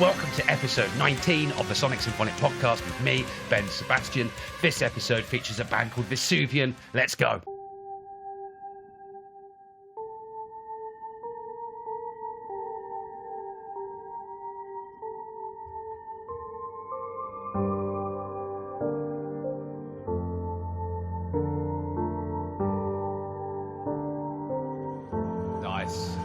Welcome to episode 19 of the Sonic Symphonic podcast with me, Ben Sebastian. This episode features a band called VESUVIAN. Let's go. Nice.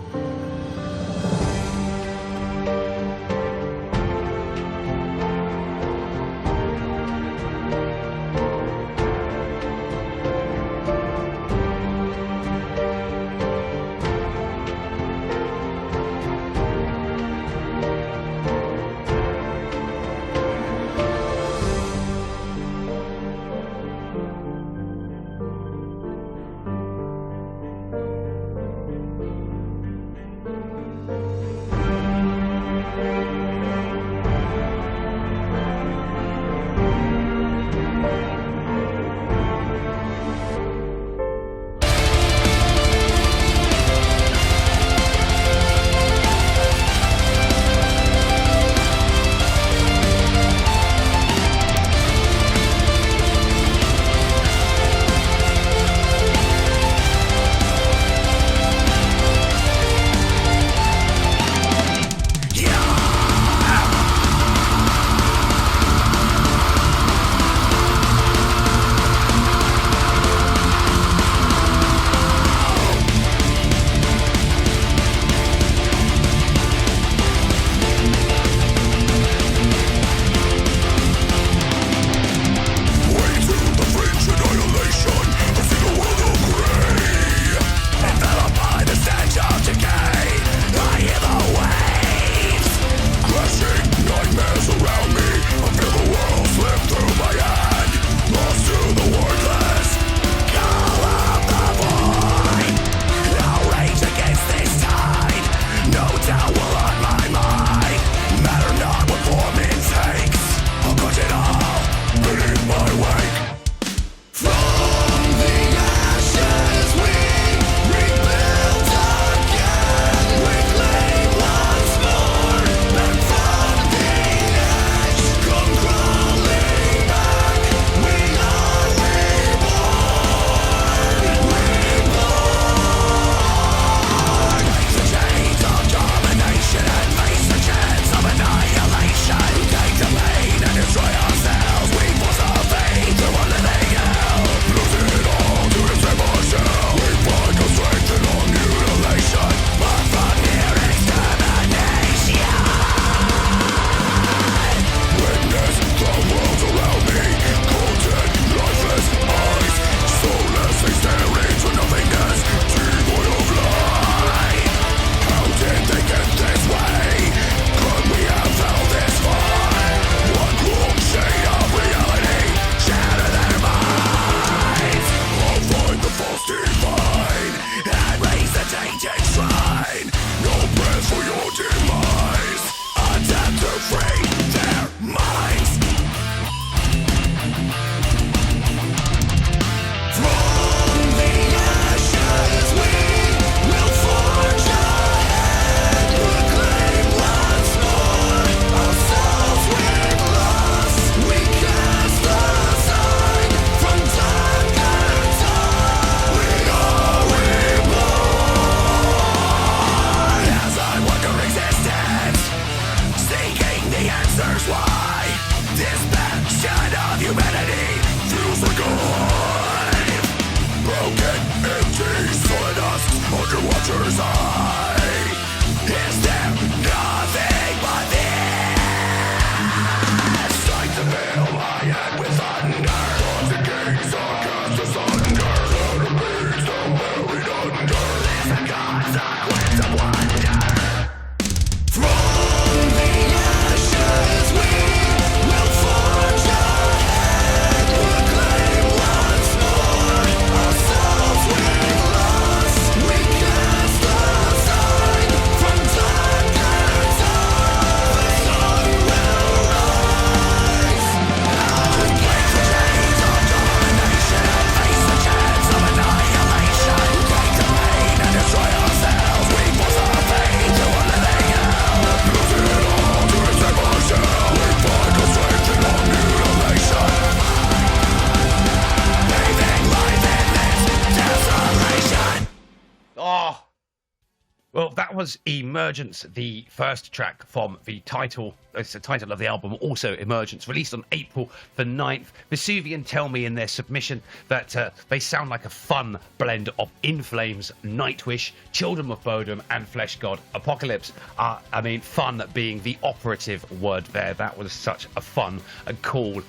was Emergence, the first track from the title. It's the title of the album, also Emergence, released on April the 9th. VESUVIAN tell me in their submission that they sound like a fun blend of In Flames, Nightwish, Children of Bodom, and Flesh God Apocalypse. I mean, fun being the operative word there. That was such a fun and cool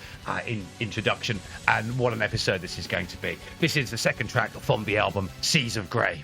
introduction, and what an episode this is going to be. This is the second track from the album, Seas of Grey.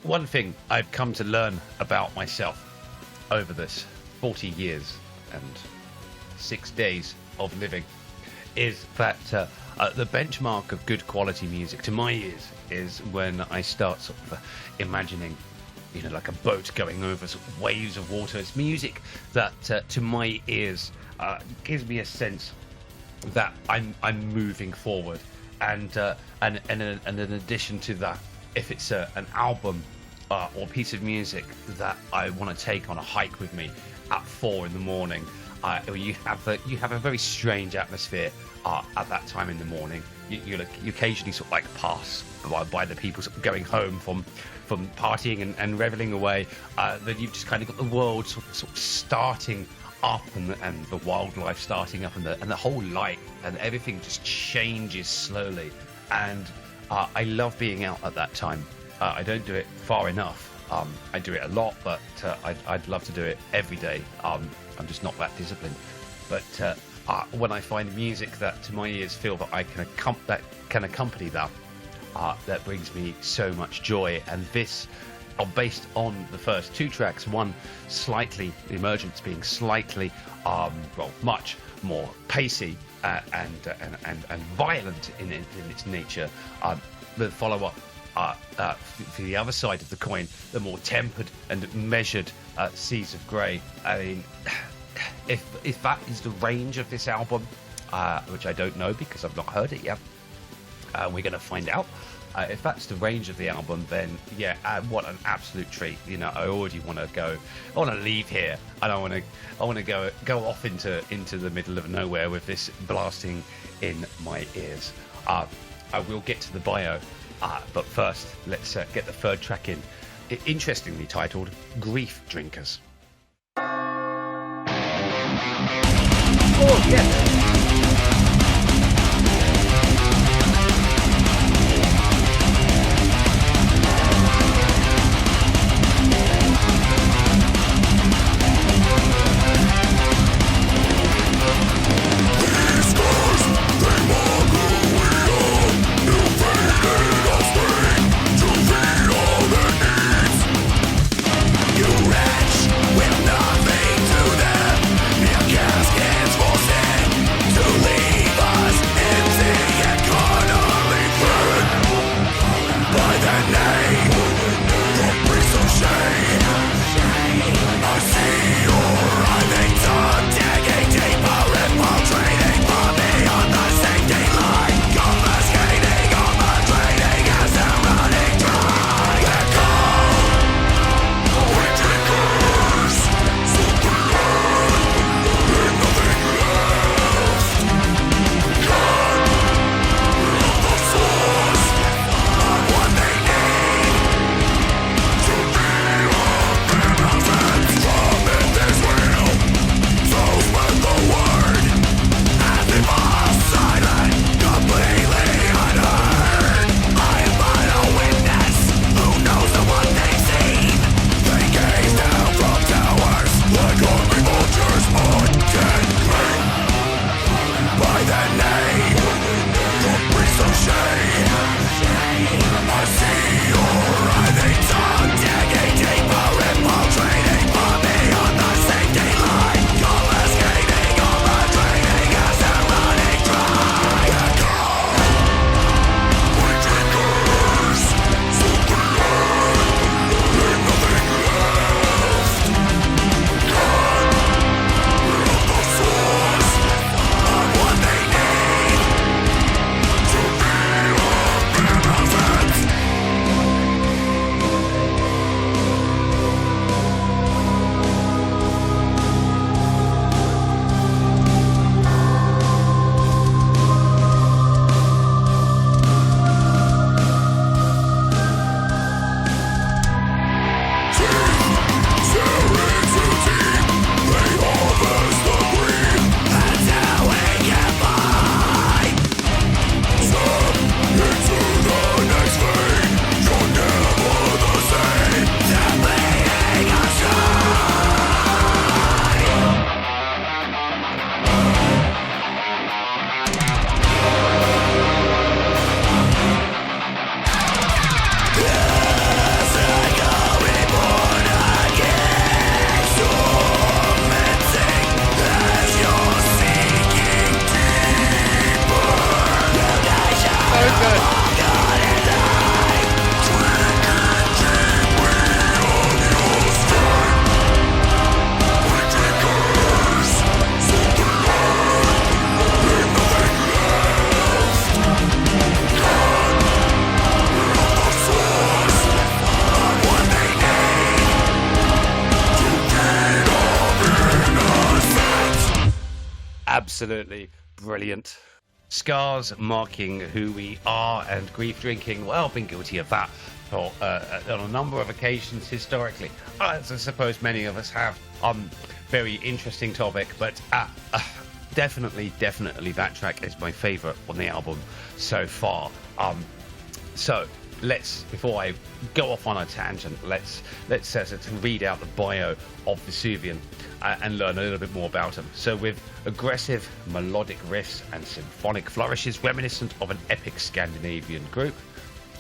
one thing I've come to learn about myself over this 40 years and 6 days of living is that the benchmark of good quality music to my ears is when I start sort of imagining, you know, like a boat going over sort of waves of water. It's music that to my ears gives me a sense that I'm moving forward, and in addition to that, if it's an album or piece of music that I want to take on a hike with me at 4 a.m, you have a very strange atmosphere at that time in the morning. You occasionally sort of like pass by the people sort of going home from partying and reveling away. Then you've just kind of got the world sort of starting up, and the wildlife starting up, and the whole light and everything just changes slowly. And I love being out at that time. I don't do it far enough. I do it a lot, but I'd love to do it every day. I'm just not that disciplined. But when I find music that to my ears feel that I can accompany that, that brings me so much joy. And this are based on the first 2 tracks. One slightly, Emergence being slightly, much more pacey and violent in its nature. The follow-up, for the other side of the coin, the more tempered and measured Seas of Grey. I mean, if that is the range of this album, which I don't know because I've not heard it yet, we're going to find out. If that's the range of the album, then yeah, what an absolute treat. You know, I already want to go. I want to leave here, and I want to go off into the middle of nowhere with this blasting in my ears. I will get to the bio, but first let's get the third track in. Interestingly titled "Grief Drinkers." Oh yes. With nothing to them, your caskets for sin. absolutely brilliant. Scars marking who we are and grief drinking. Well, I've been guilty of that for, on a number of occasions historically, as I suppose many of us have. Very interesting topic, but definitely that track is my favourite on the album so far. So let's, before I go off on a tangent, let's read out the bio of VESUVIAN and learn a little bit more about them. So with aggressive melodic riffs and symphonic flourishes reminiscent of an epic Scandinavian group.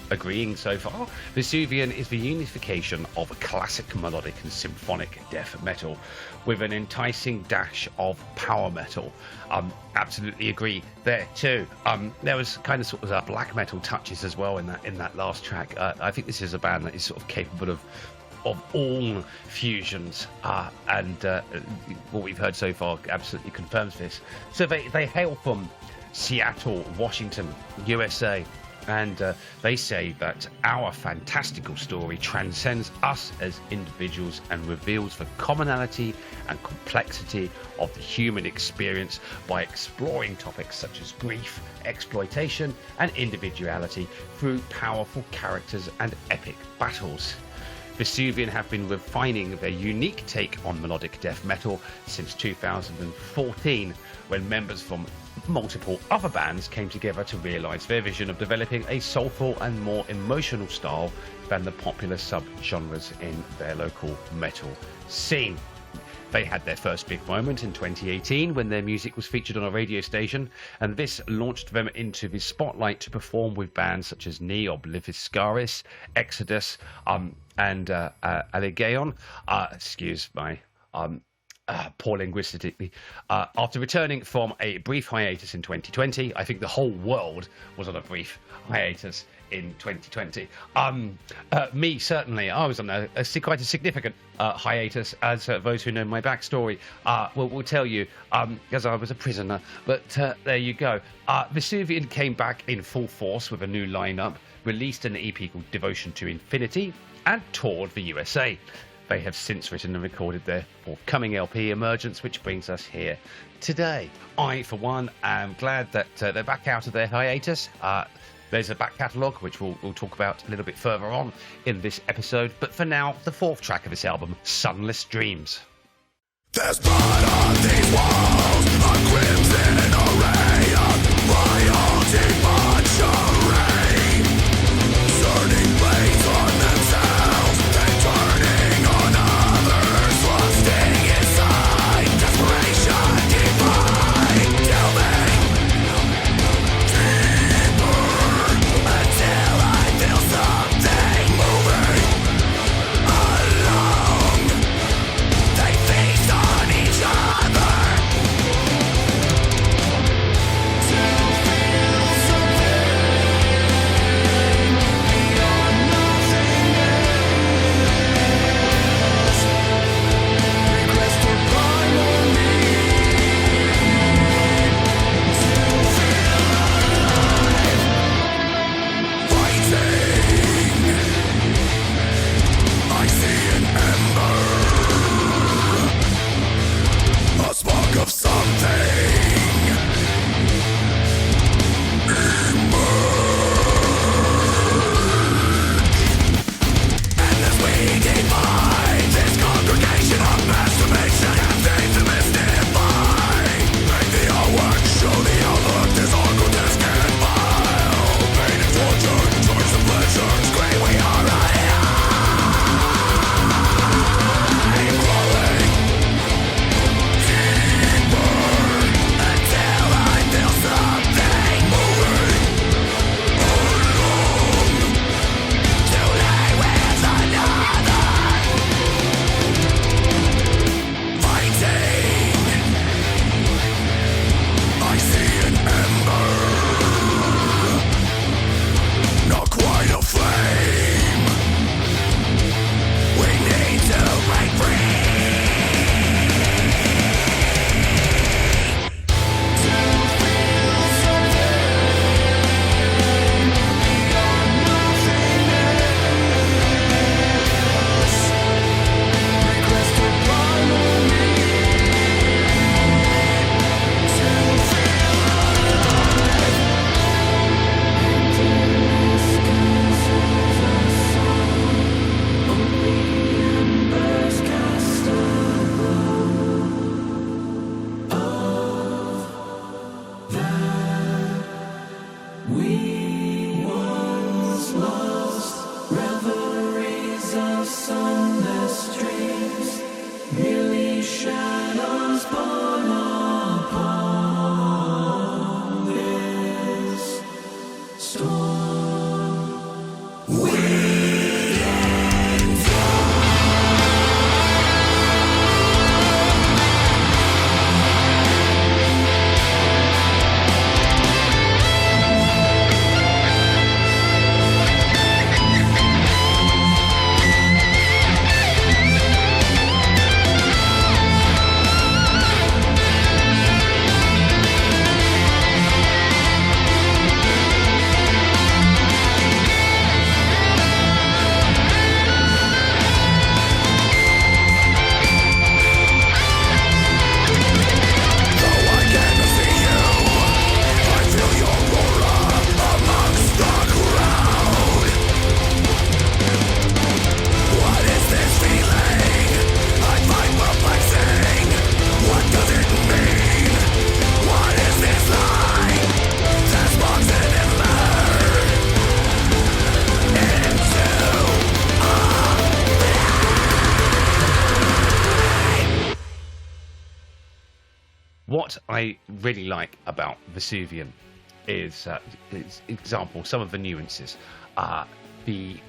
Agreeing so far, VESUVIAN is the unification of classic melodic and symphonic death metal with an enticing dash of power metal. Absolutely agree there too. There was kind of sort of black metal touches as well in that last track. I think this is a band that is sort of capable of all fusions, and what we've heard so far absolutely confirms this. So they hail from Seattle, Washington, USA. And they say that our fantastical story transcends us as individuals and reveals the commonality and complexity of the human experience by exploring topics such as grief, exploitation, and individuality through powerful characters and epic battles. VESUVIAN have been refining their unique take on melodic death metal since 2014, when members from multiple other bands came together to realise their vision of developing a soulful and more emotional style than the popular sub-genres in their local metal scene. They had their first big moment in 2018 when their music was featured on a radio station, and this launched them into the spotlight to perform with bands such as Ne Obliviscaris, Exodus, and Allegaeon. Excuse my poor linguistically. After returning from a brief hiatus in 2020, I think the whole world was on a brief hiatus in 2020. Me, certainly, I was on quite a significant hiatus, as those who know my backstory will tell you, as I was a prisoner. But there you go. VESUVIAN came back in full force with a new lineup, released an EP called Devotion to Infinity, and toured the USA. They have since written and recorded their forthcoming LP, Emergence, which brings us here today. I, for one, am glad that they're back out of their hiatus. There's a back catalogue, which we'll talk about a little bit further on in this episode. But for now, the fourth track of this album, Sunless Dreams. There's blood on these walls, a crimson array of royalty butchery, turning blades on themselves and turning on others, lusting inside, desperation divine, delving deeper until I feel something moving along. They feast on each other. what I really like about Vesuvian is example, some of the nuances. The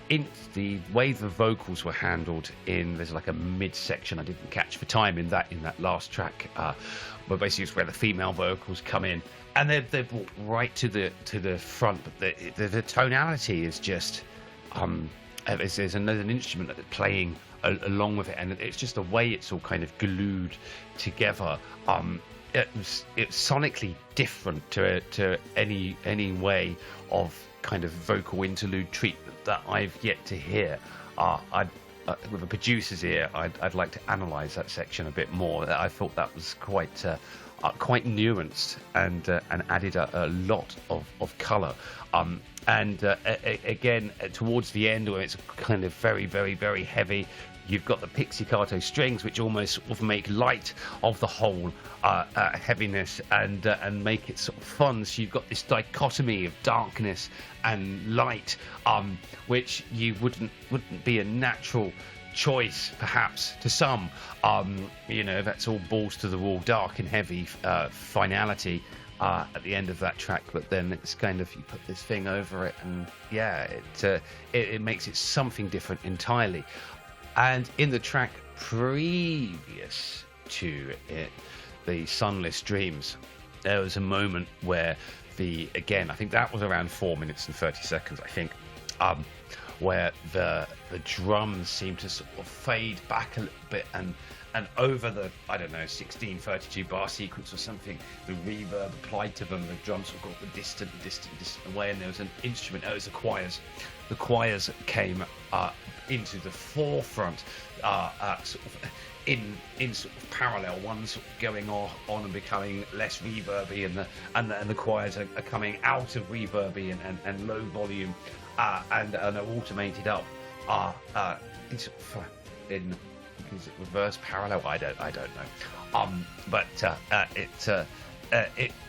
way the vocals were handled there's like a midsection I didn't catch for time in that last track, where basically it's where the female vocals come in and they're brought right to the front, but the tonality is just there's an instrument that's playing along with it, and it's just the way it's all kind of glued together. It's sonically different to any way of kind of vocal interlude treatment that I've yet to hear. With a producer's ear, I'd like to analyse that section a bit more. I thought that was quite nuanced and added a lot of colour. Again, towards the end, where it's kind of very, very, very heavy, you've got the pizzicato strings, which almost sort of make light of the whole heaviness and make it sort of fun. So you've got this dichotomy of darkness and light, which you wouldn't be a natural choice, perhaps, to some. That's all balls to the wall, dark and heavy finality at the end of that track. But then it's kind of, you put this thing over it, and it makes it something different entirely. And in the track previous to it, the Sunless Dreams, there was a moment where I think that was around 4 minutes and 30 seconds, I think, where the drums seem to sort of fade back a little bit, and over the, 1632 bar sequence or something, the reverb applied to them, the drums sort of got distant away, and there was an instrument, it was the choirs. The choirs came into the forefront, sort of in sort of parallel, one sort of going on and becoming less reverby, and the choirs are coming out of reverby and low volume, and are automated up. Is it reverse parallel? I don't know. But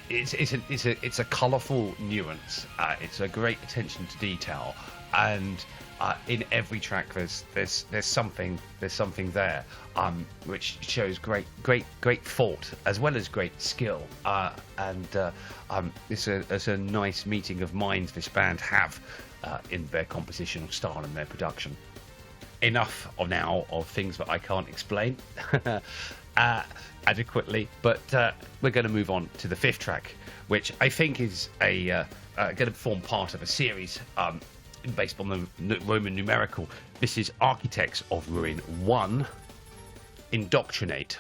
it's a colourful nuance. It's a great attention to detail, and in every track there's something there, which shows great thought as well as great skill, and it's a nice meeting of minds this band have in their compositional style and their production. Enough now of things that I can't explain adequately, but we're going to move on to the fifth track, which I think is going to form part of a series based on the Roman numerical. This is Architects of Ruin 1, Indoctrinate.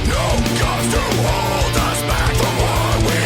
No cause to hold us back from what we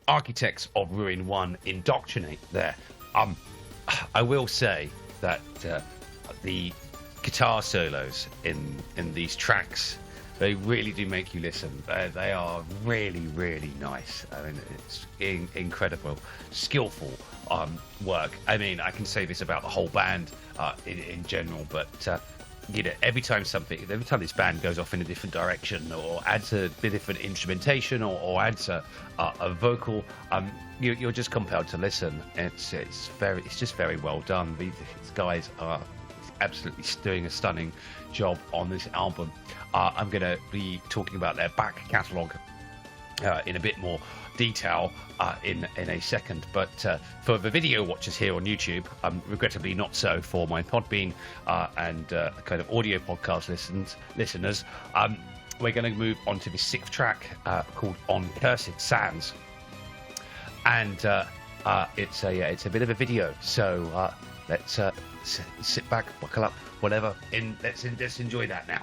Architects of Ruin 1, Indoctrinate there. I will say that the guitar solos in these tracks, they really do make you listen. They are really, really nice. I mean, it's incredible, skillful work. I mean, I can say this about the whole band in general, but you know, every time this band goes off in a different direction or adds a bit different instrumentation or adds a vocal, you're just compelled to listen. It's just very well done. These guys are absolutely doing a stunning job on this album. I'm going to be talking about their back catalogue in a bit more detail in a second, but for the video watchers here on YouTube, regrettably not so for my Podbean and kind of audio podcast listeners, we're going to move on to the 6th track called On Cursed Sands, and it's a bit of a video, so let's sit back, buckle up, whatever, and let's enjoy that now.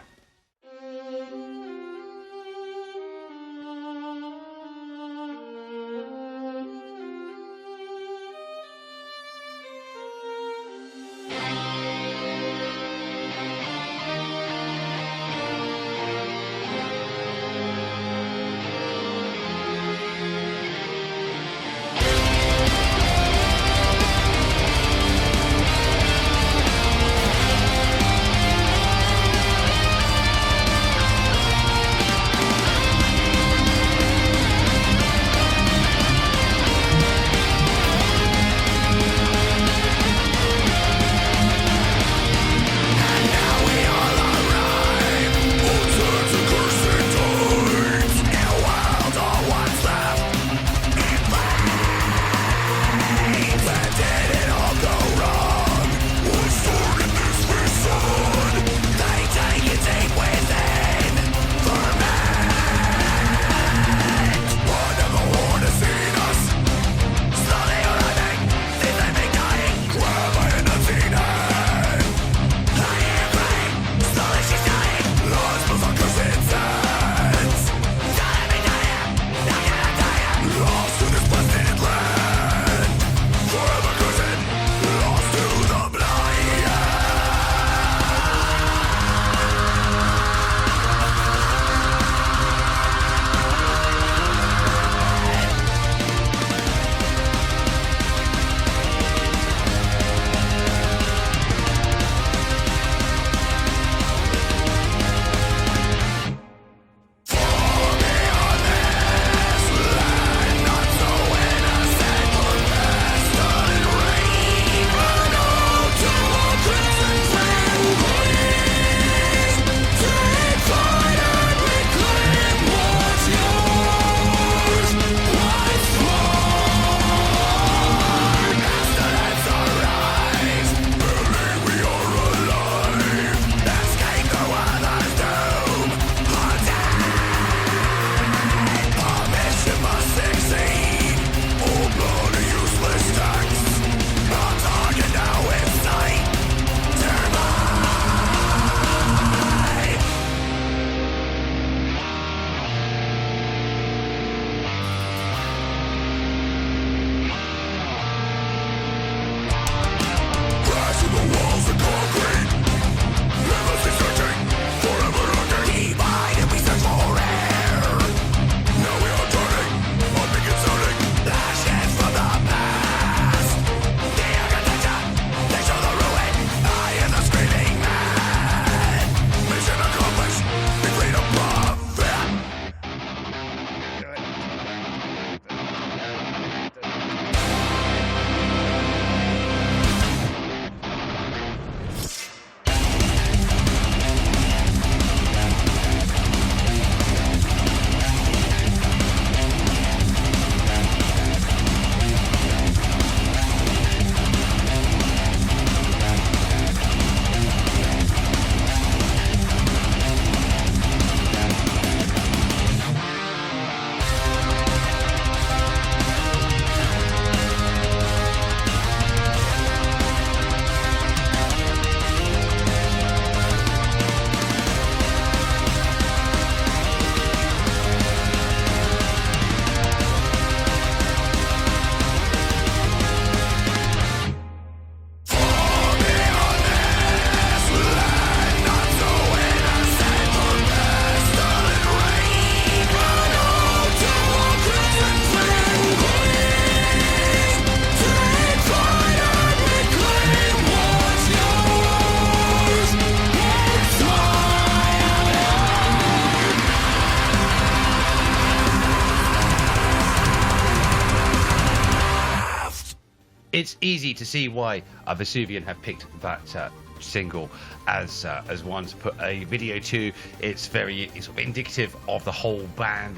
it's easy to see why Vesuvian have picked that single as one to put a video to. It's very sort of indicative of the whole band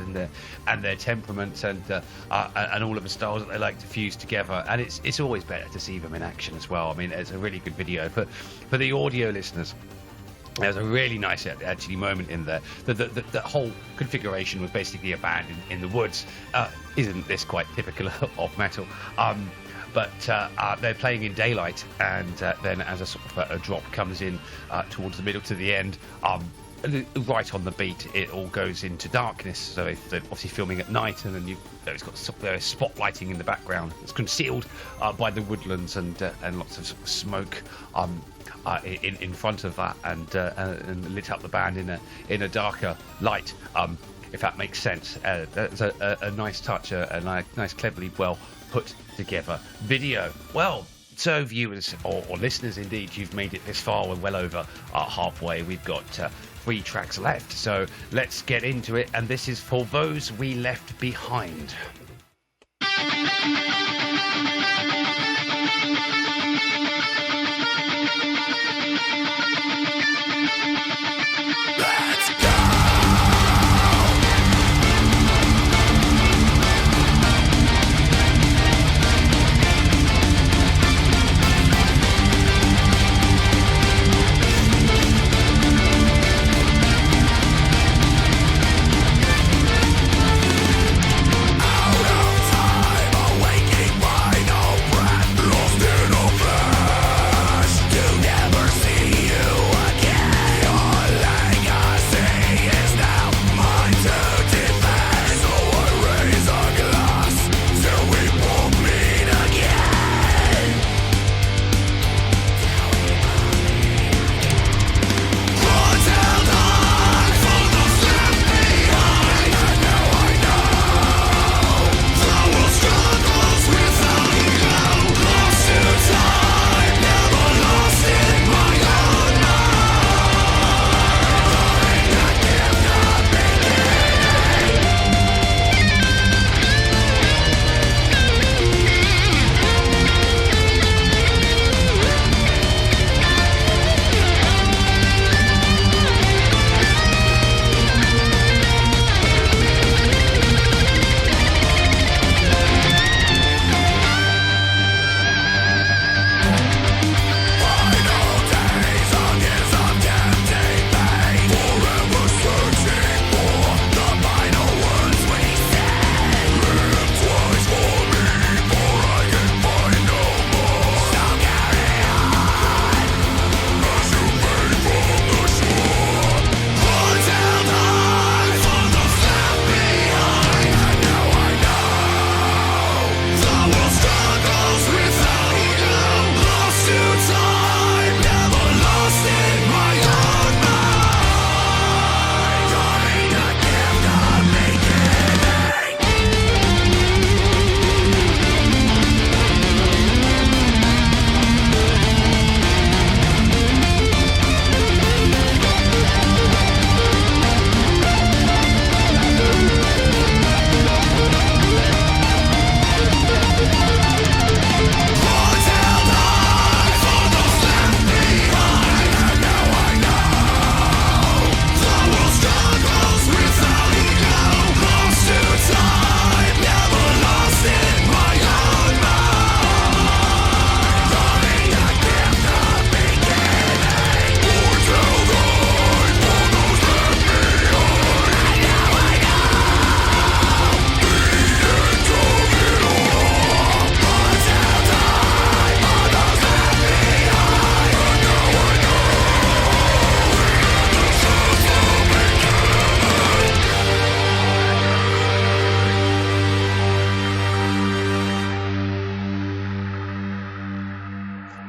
and their temperaments and all of the styles that they like to fuse together. And it's always better to see them in action as well. I mean, it's a really good video. But for the audio listeners, there's a really nice actually moment in there. The whole configuration was basically a band in the woods. Isn't this quite typical of metal? But they're playing in daylight, and then as a sort of a drop comes in towards the middle to the end, right on the beat, it all goes into darkness. So they're obviously filming at night, and then it's got spotlighting in the background. It's concealed by the woodlands and lots of, sort of smoke in front of that, and lit up the band in a darker light. If that makes sense, that's a nice touch, a nice, cleverly well put together video. Well, so viewers or listeners, indeed, you've made it this far. We're well over halfway. We've got 3 tracks left, so let's get into it. And this is For Those We Left Behind.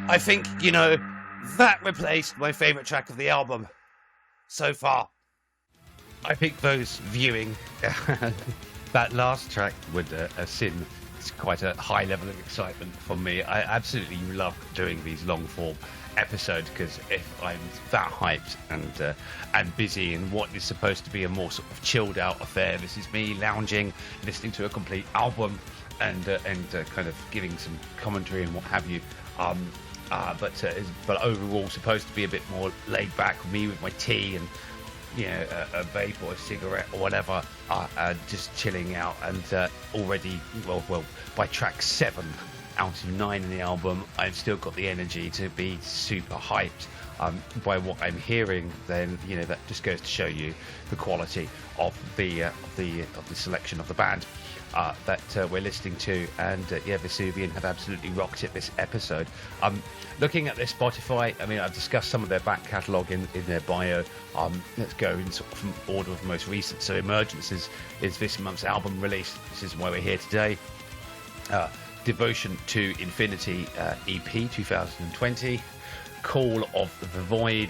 I think, that replaced my favourite track of the album so far. I think those viewing that last track with Sin, it's quite a high level of excitement for me. I absolutely love doing these long form episodes because if I'm that hyped and busy in what is supposed to be a more sort of chilled out affair, this is me lounging, listening to a complete album kind of giving some commentary and what have you. But overall supposed to be a bit more laid back with me with my tea and a vape or a cigarette or whatever, just chilling out. And already, well, by track 7 out of 9 in the album, I've still got the energy to be super hyped. By what I'm hearing, then that just goes to show you the quality of the selection of the band that we're listening to. And VESUVIAN have absolutely rocked it this episode. Looking at their Spotify, I mean, I've discussed some of their back catalogue in their bio. Let's go in sort of from order of most recent. So Emergence is this month's album release. This is why we're here today. Devotion to Infinity EP 2020. Call of the Void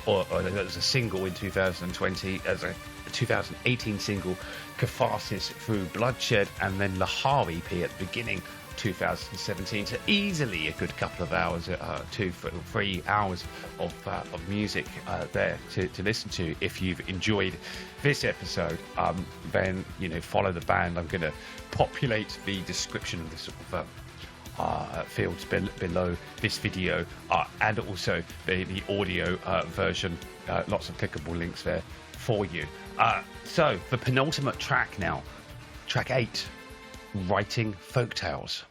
or that was a single in 2020, as a 2018 single, Catharsis Through Bloodshed, and then Lahar EP at the beginning 2017. So easily a good couple of hours, 2-3 hours of music there to listen to. If you've enjoyed this episode, then follow the band. I'm going to populate the description of this sort of fields below this video, and also the audio version. Lots of clickable links there for you. So the penultimate track now, track 8, Writing Folktales.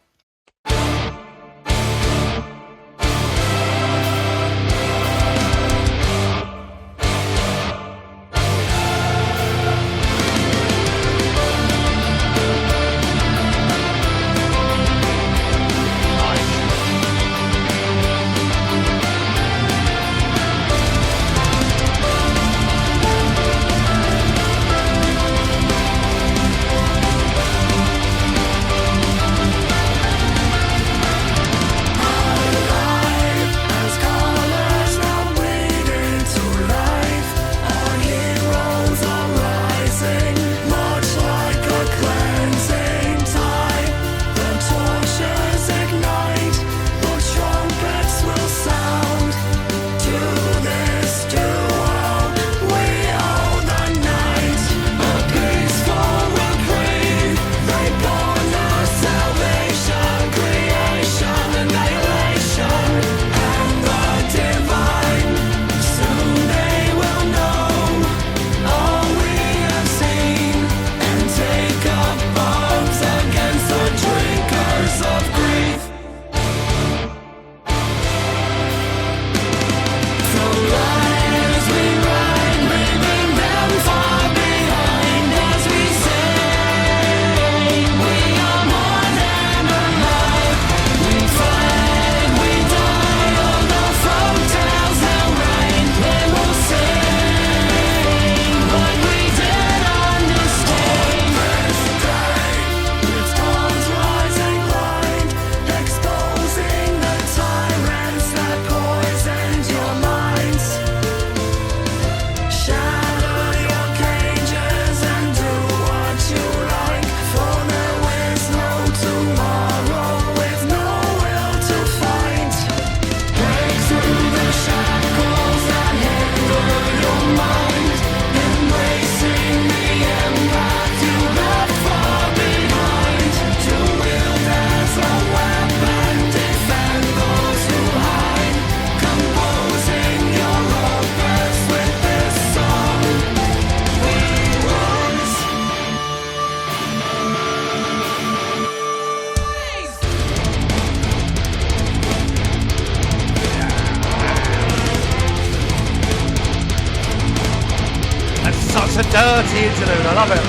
Such a dirty interlude, I love it.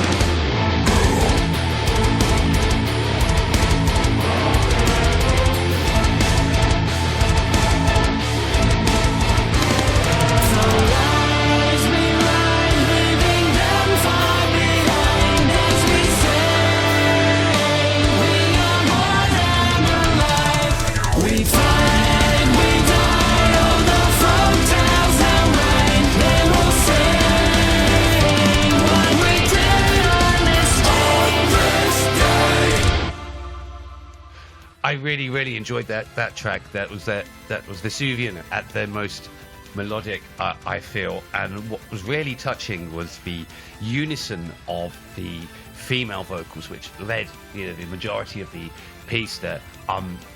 I really enjoyed that track. That was VESUVIAN at their most melodic, I feel. And what was really touching was the unison of the female vocals, which led, you know, the majority of the piece there,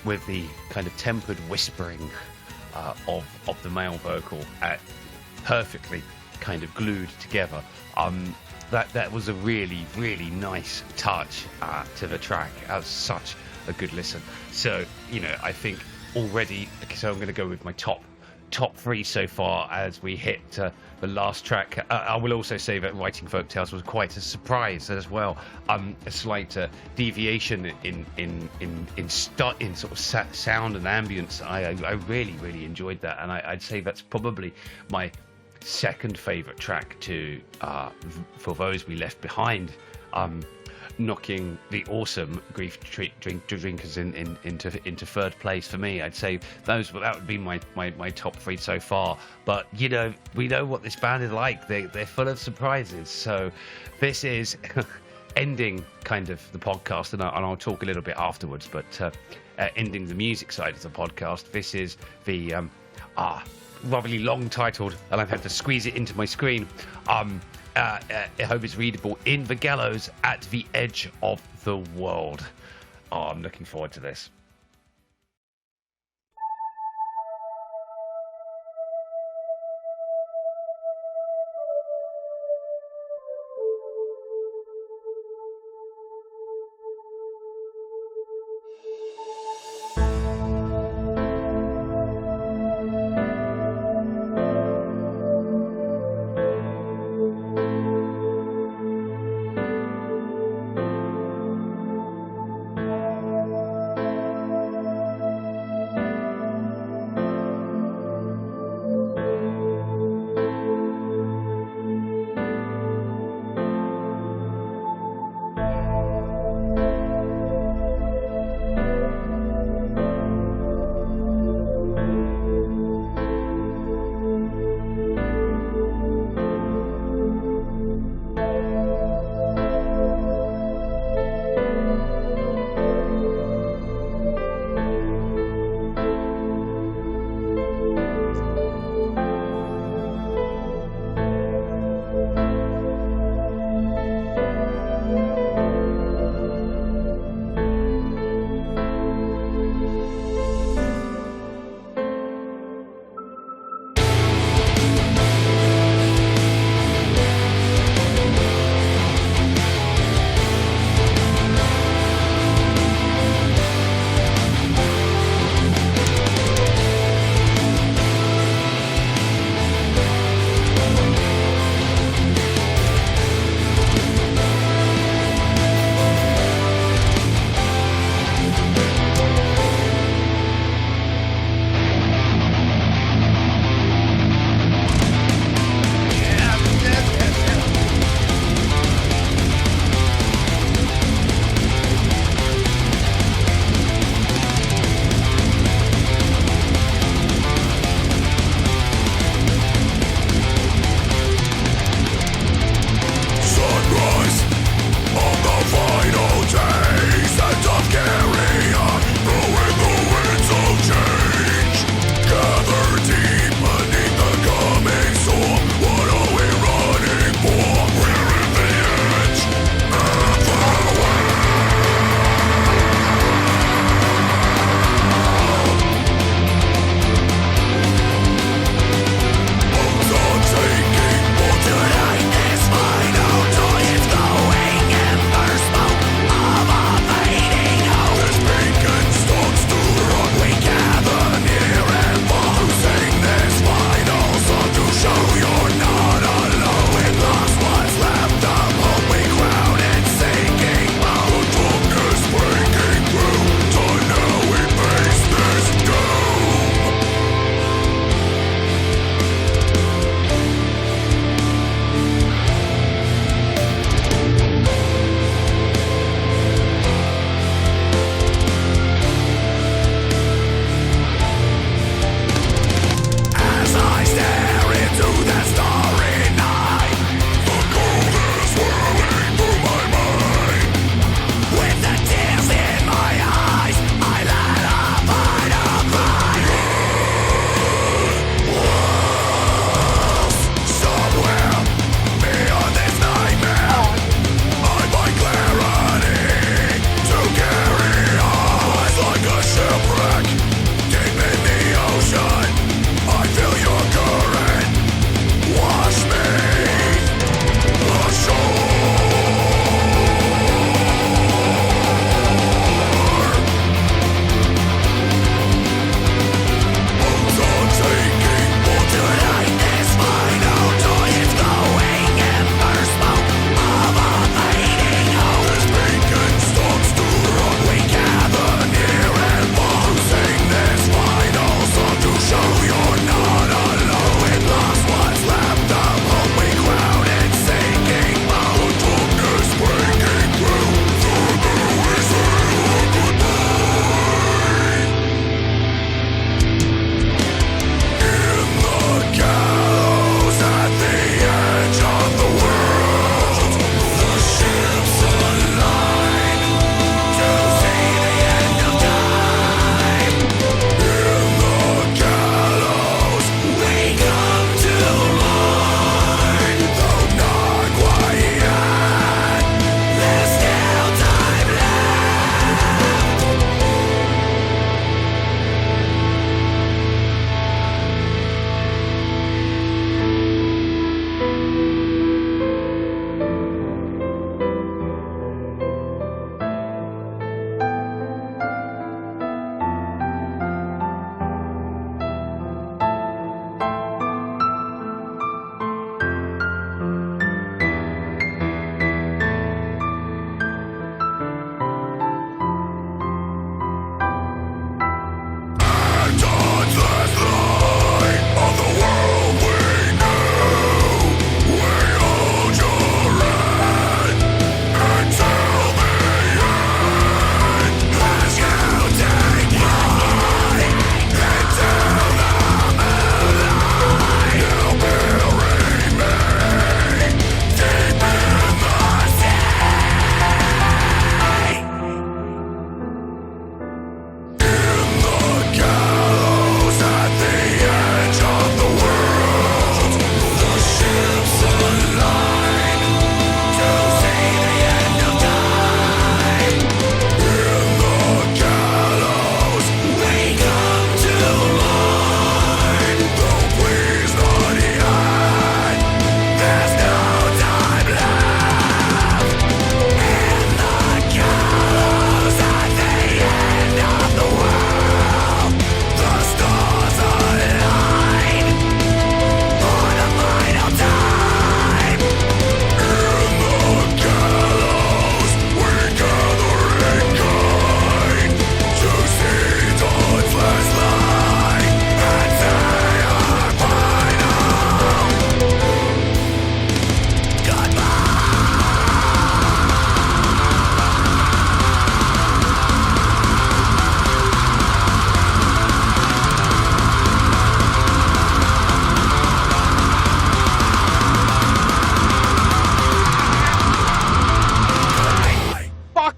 with the kind of tempered whispering of the male vocal, perfectly kind of glued together. That was a really, really nice touch to the track. That was such a good listen. So, you know, I think already, so I'm going to go with my top three so far as we hit the last track. I will also say that writing Folktales was quite a surprise as well. A slight deviation in sort of sound and ambience. I really enjoyed that, and I'd say that's probably my second favourite track to for those we left behind, knocking the awesome Grief Drinkers into third place for me. I'd say that would be my top three so far. But you know, we know what this band is like. They're full of surprises. So this is ending kind of the podcast, and I'll talk a little bit afterwards. But ending the music side of the podcast, this is the rather long titled, and I've had to squeeze it into my screen. I hope it's readable. In the Gallows at the Edge of the World. I'm looking forward to this.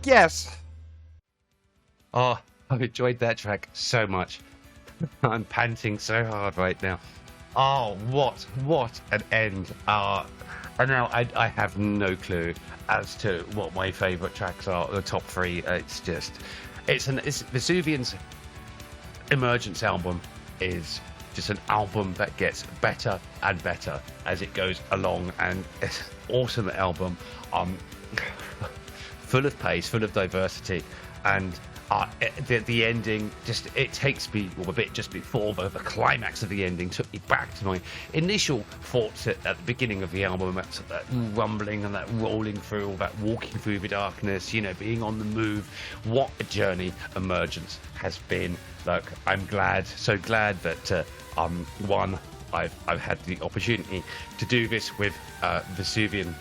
yes. Oh, I've enjoyed that track so much. I'm panting so hard right now. Oh, what an end. And now I have no clue as to what my favourite tracks are, the top three. It's Vesuvian's Emergence album is just an album that gets better and better as it goes along, and it's an awesome album, full of pace, full of diversity, and the ending it takes me, well, a bit just before the climax of the ending took me back to my initial thoughts at the beginning of the album, that rumbling and that rolling through, all that walking through the darkness, being on the move. What a journey Emergence has been. Look, I'm so glad that one, I've had the opportunity to do this with VESUVIAN,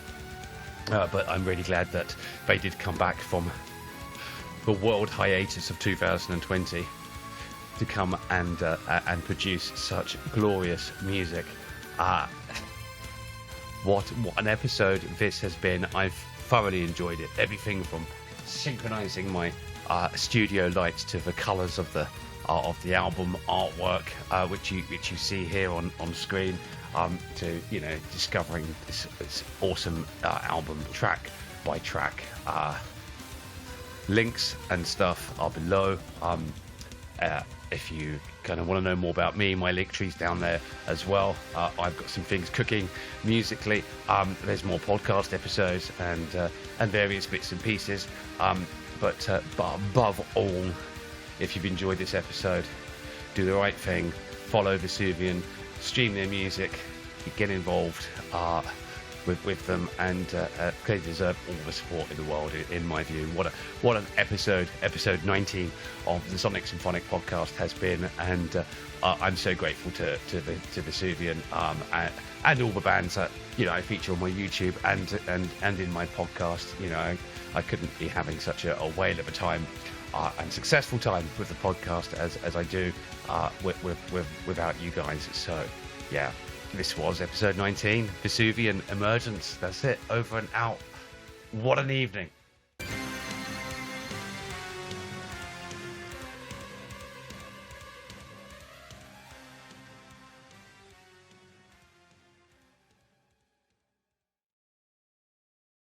but I'm really glad that they did come back from the world hiatus of 2020 to come and produce such glorious music. What an episode this has been. I've thoroughly enjoyed it. Everything from synchronizing my studio lights to the colors of the album artwork, which you see here on screen, to discovering this awesome album track by track. Links and stuff are below. If you kind of want to know more about me, my link tree's down there as well. I've got some things cooking musically. There's more podcast episodes and various bits and pieces. But above all, if you've enjoyed this episode, do the right thing. Follow VESUVIAN, stream their music, get involved with them, and they deserve all the support in the world, in my view. What an episode 19 of the Symphonic podcast has been, and I'm so grateful to VESUVIAN and all the bands that I feature on my YouTube and in my podcast. I couldn't be having such a whale of a time and successful time with the podcast as I do without you guys. So yeah, this was episode 19, VESUVIAN Emergence. That's it, over and out. What an evening.